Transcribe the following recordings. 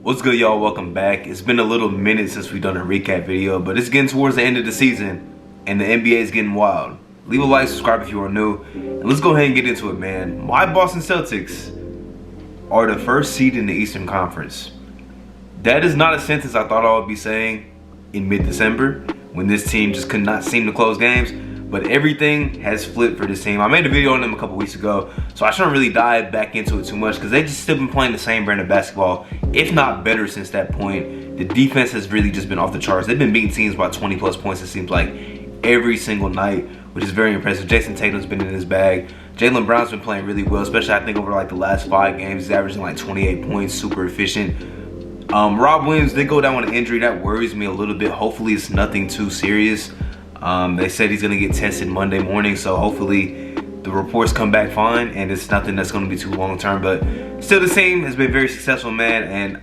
What's good, y'all? Welcome back. It's been a little minute since we've done a recap video, but it's getting towards the end of the season and the NBA is getting wild. Leave a like, subscribe if you are new, and let's go ahead and get into it, man. My Boston Celtics are the first seed in the Eastern Conference. That is not a sentence I thought I would be saying in mid-December when this team just could not seem to close games, but everything has flipped for this team. I made a video on them a couple weeks ago, so I shouldn't really dive back into it too much because they just still been playing the same brand of basketball, if not better since that point. The defense has really just been off the charts. They've been beating teams by 20 plus points, it seems like, every single night, which is very impressive. Jason Tatum's been in his bag. Jaylen Brown's been playing really well, especially I think over like the last 5 games. He's averaging like 28 points, super efficient. Rob Williams did go down with an injury. That worries me a little bit. Hopefully it's nothing too serious. They said he's going to get tested Monday morning, so hopefully the reports come back fine and it's nothing that's going to be too long term. But still, the team has been very successful, man, and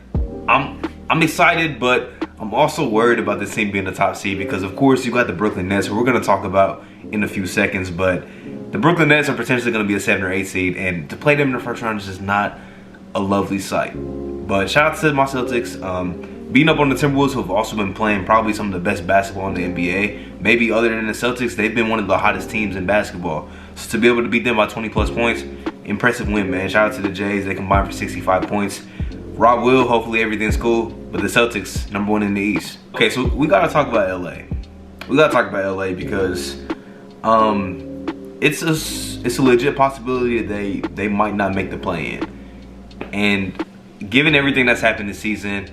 I'm excited, but I'm also worried about this team being the top seed because, of course, you got the Brooklyn Nets, who we're going to talk about in a few seconds, but the Brooklyn Nets are potentially going to be a 7 or 8 seed, and to play them in the first round is just not a lovely sight. But shout out to my Celtics. Beating up on the Timberwolves, who have also been playing probably some of the best basketball in the NBA. Maybe other than the Celtics, they've been one of the hottest teams in basketball. So to be able to beat them by 20 plus points, impressive win, man. Shout out to the Jays. They combined for 65 points. Rob Will, hopefully everything's cool. But the Celtics, #1 in the East. Okay, so we got to talk about LA. We got to talk about LA because it's a legit possibility that they might not make the play-in. And given everything that's happened this season,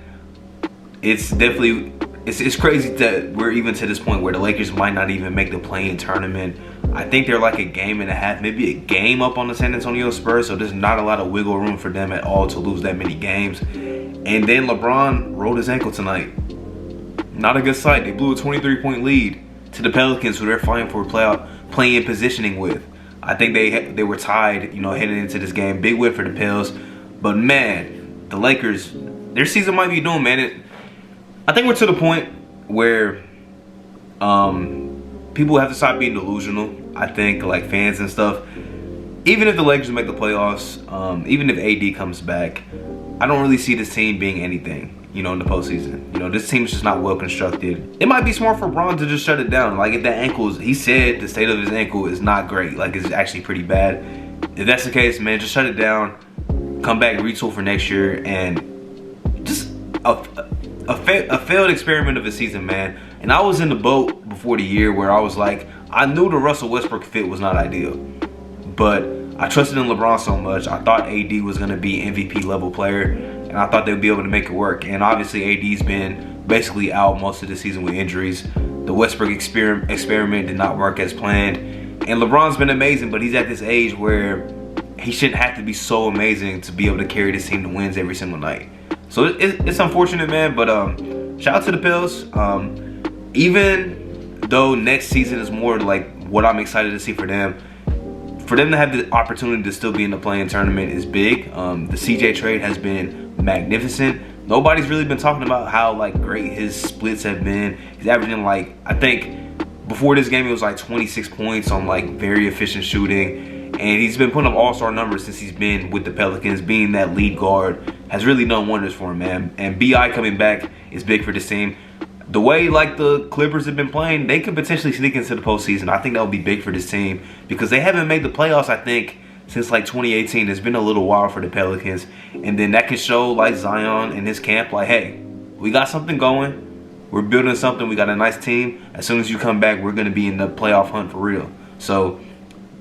it's definitely it's crazy that we're even to this point where the Lakers might not even make the play-in tournament. I think they're like a game and a half, maybe a game up on the San Antonio Spurs, so there's not a lot of wiggle room for them at all to lose that many games. And then LeBron rolled his ankle tonight. Not a good sight. They blew a 23-point lead to the Pelicans, who they're fighting for play-in positioning with. I think they were tied, heading into this game. Big win for the Pels. But man, the Lakers, their season might be doomed, man. I think we're to the point where people have to stop being delusional. I think, like fans and stuff. Even if the Lakers make the playoffs, even if AD comes back, I don't really see this team being anything, in the postseason. This team is just not well constructed. It might be smart for Bron to just shut it down. Like, if that ankle is, he said the state of his ankle is not great. Like, it's actually pretty bad. If that's the case, man, just shut it down. Come back, retool for next year, and just a failed experiment of a season, man. And I was in the boat before the year where I was like, I knew the Russell Westbrook fit was not ideal, but I trusted in LeBron so much. I thought AD was going to be MVP level player, and I thought they'd be able to make it work. And obviously AD's been basically out most of the season with injuries. The Westbrook experiment did not work as planned, and LeBron's been amazing, but he's at this age where he shouldn't have to be so amazing to be able to carry this team to wins every single night. So it's unfortunate, man, but shout out to the Pels. Even though next season is more like what I'm excited to see for them to have the opportunity to still be in the play-in tournament is big. The CJ trade has been magnificent. Nobody's really been talking about how great his splits have been. He's averaging I think before this game it was 26 points on very efficient shooting. And he's been putting up all-star numbers since he's been with the Pelicans. Being that lead guard has really done wonders for him, man. And B.I. coming back is big for this team. The way the Clippers have been playing, they could potentially sneak into the postseason. I think that would be big for this team because they haven't made the playoffs, I think, since 2018. It's been a little while for the Pelicans. And then that can show Zion and his camp hey, we got something going. We're building something. We got a nice team. As soon as you come back, we're going to be in the playoff hunt for real. So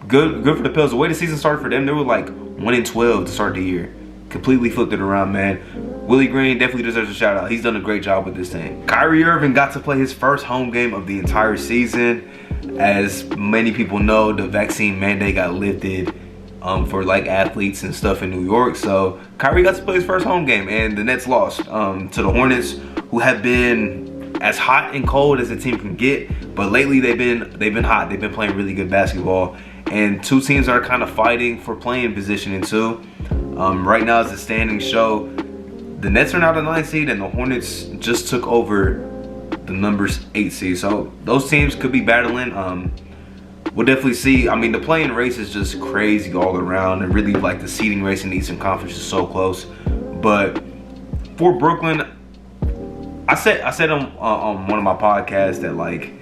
Good for the Pels. The way the season started for them, they were 1-12 to start the year. Completely flipped it around, man. Willie Green definitely deserves a shout out. He's done a great job with this team. Kyrie Irving got to play his first home game of the entire season. As many people know, the vaccine mandate got lifted for athletes and stuff in New York. So Kyrie got to play his first home game, and the Nets lost to the Hornets, who have been as hot and cold as a team can get. But lately they've been hot. They've been playing really good basketball. And two teams are kind of fighting for playing positioning too. Right now, as the standings show, the Nets are now the 9th seed, and the Hornets just took over the 8 seed. So those teams could be battling. We'll definitely see. I mean, the play-in race is just crazy all around, and really the seeding race in the Eastern Conference is so close. But for Brooklyn, I said on one of my podcasts that like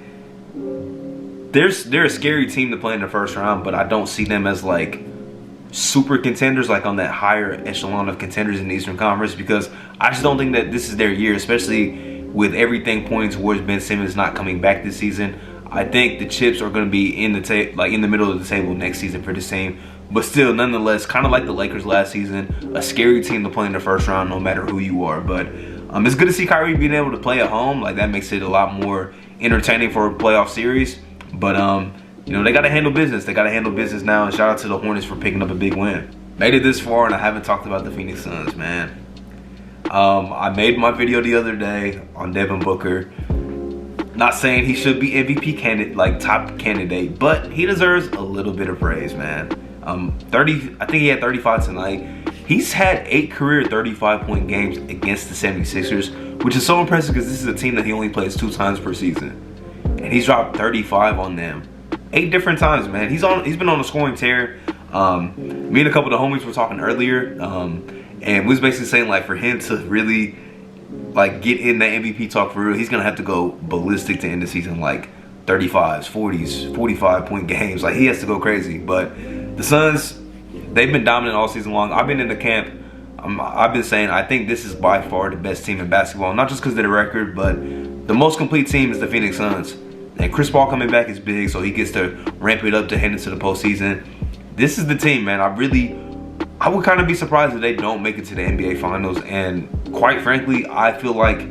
they're a scary team to play in the first round, but I don't see them as like super contenders, like on that higher echelon of contenders in the Eastern Conference, because I just don't think that this is their year, especially with everything pointing towards Ben Simmons not coming back this season. I think the chips are going to be in the middle of the table next season for this team. But still, nonetheless, kind of like the Lakers last season, a scary team to play in the first round no matter who you are. But it's good to see Kyrie being able to play at home. Like, that makes it a lot more entertaining for a playoff series. But, you know, they got to handle business. They got to handle business now. And shout out to the Hornets for picking up a big win. Made it this far, and I haven't talked about the Phoenix Suns, man. I made my video the other day on Devin Booker. Not saying he should be MVP candidate, like top candidate, but he deserves a little bit of praise, man. I think he had 35 tonight. He's had 8 career 35-point games against the 76ers, which is so impressive because this is a team that he only plays 2 times per season. And he's dropped 35 on them. 8 different times, man. He's been on a scoring tear. Me and a couple of the homies were talking earlier, and we was basically saying like for him to really like get in the MVP talk for real, he's gonna have to go ballistic to end the season, like 35s, 40s, 45-point games. Like, he has to go crazy. But the Suns, they've been dominant all season long. I've been in the camp. I've been saying I think this is by far the best team in basketball, not just because of the record, but the most complete team is the Phoenix Suns. And Chris Paul coming back is big, so he gets to ramp it up to head into the postseason. This is the team, man. I would kind of be surprised if they don't make it to the NBA Finals. And quite frankly, I feel like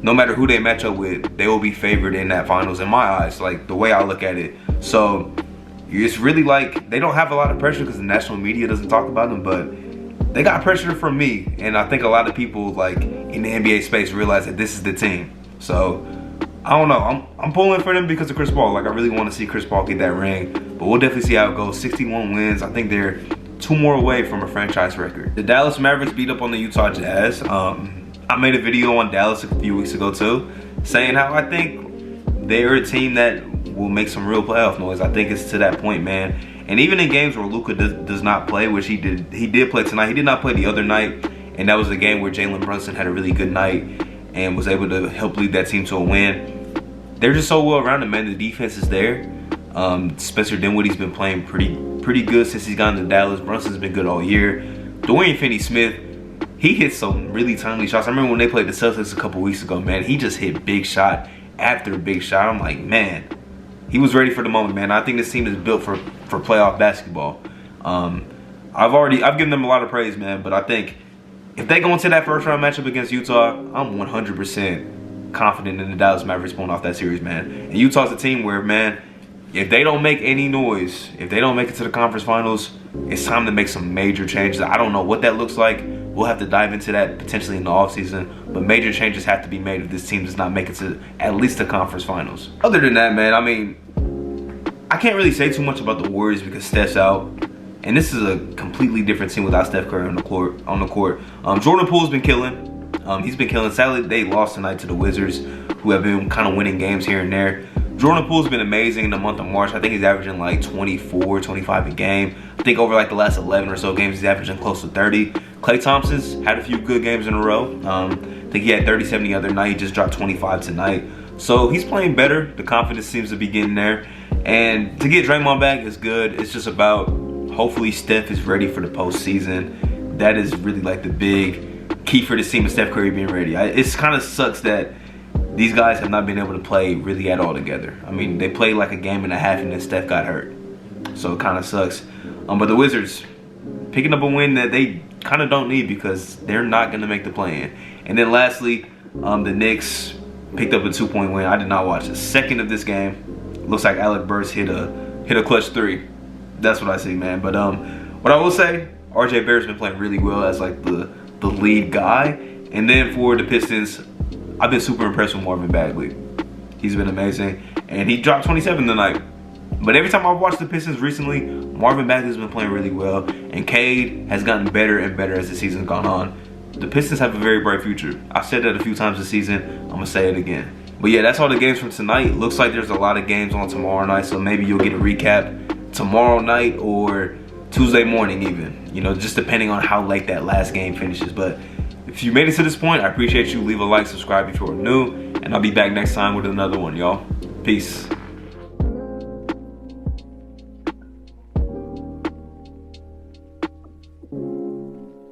no matter who they match up with, they will be favored in that Finals in my eyes, like the way I look at it. So it's really like they don't have a lot of pressure because the national media doesn't talk about them, but they got pressure from me. And I think a lot of people like in the NBA space realize that this is the team. So I don't know. I'm pulling for them because of Chris Paul. Like, I really want to see Chris Paul get that ring. But we'll definitely see how it goes. 61 wins. I think they're 2 more away from a franchise record. The Dallas Mavericks beat up on the Utah Jazz. I made a video on Dallas a few weeks ago too, saying how I think they're a team that will make some real playoff noise. I think it's to that point, man. And even in games where Luka does not play, which he did play tonight. He did not play the other night, and that was the game where Jalen Brunson had a really good night and was able to help lead that team to a win. They're just so well rounded, man. The defense is there. Spencer Dinwiddie's been playing pretty good since he's gotten to Dallas. Brunson's been good all year. Dorian Finney-Smith, he hits some really timely shots. I remember when they played the Celtics a couple weeks ago, man. He just hit big shot after big shot. I'm like, man, he was ready for the moment, man. I think this team is built for playoff basketball. I've given them a lot of praise, man. But I think if they go into that first round matchup against Utah, I'm 100% confident in the Dallas Mavericks pulling off that series, man. And Utah's a team where, man, if they don't make any noise, if they don't make it to the conference finals, it's time to make some major changes. I don't know what that looks like. We'll have to dive into that potentially in the offseason. But major changes have to be made if this team does not make it to at least the conference finals. Other than that, man, I mean, I can't really say too much about the Warriors because Steph's out. And this is a completely different team without Steph Curry on the court. Jordan Poole's been killing. He's been killing. Sadly, they lost tonight to the Wizards, who have been kind of winning games here and there. Jordan Poole's been amazing in the month of March. I think he's averaging like 24, 25 a game. I think over like the last 11 or so games, he's averaging close to 30. Klay Thompson's had a few good games in a row. I think he had 37 the other night. He just dropped 25 tonight. So he's playing better. The confidence seems to be getting there. And to get Draymond back is good. It's just about hopefully Steph is ready for the postseason. That is really like the big key for this team, is Steph Curry being ready. It kind of sucks that these guys have not been able to play really at all together. I mean, they played like a game and a half and then Steph got hurt. So it kind of sucks. But the Wizards picking up a win that they kind of don't need because they're not going to make the play-in. And then lastly, the Knicks picked up a 2-point win. I did not watch a second of this game. Looks like Alec Burks hit a clutch 3. That's what I see, man. But what I will say, RJ Barrett's been playing really well as like the lead guy. And then for the Pistons, I've been super impressed with Marvin Bagley. He's been amazing. And he dropped 27 tonight. But every time I've watched the Pistons recently, Marvin Bagley's been playing really well. And Cade has gotten better and better as the season's gone on. The Pistons have a very bright future. I've said that a few times this season. I'm going to say it again. But yeah, that's all the games from tonight. Looks like there's a lot of games on tomorrow night. So maybe you'll get a recap tomorrow night or Tuesday morning even. You know, just depending on how late that last game finishes. But if If you made it to this point, I appreciate you. Leave a like, subscribe if you are new, and I'll be back next time with another one, y'all. Peace.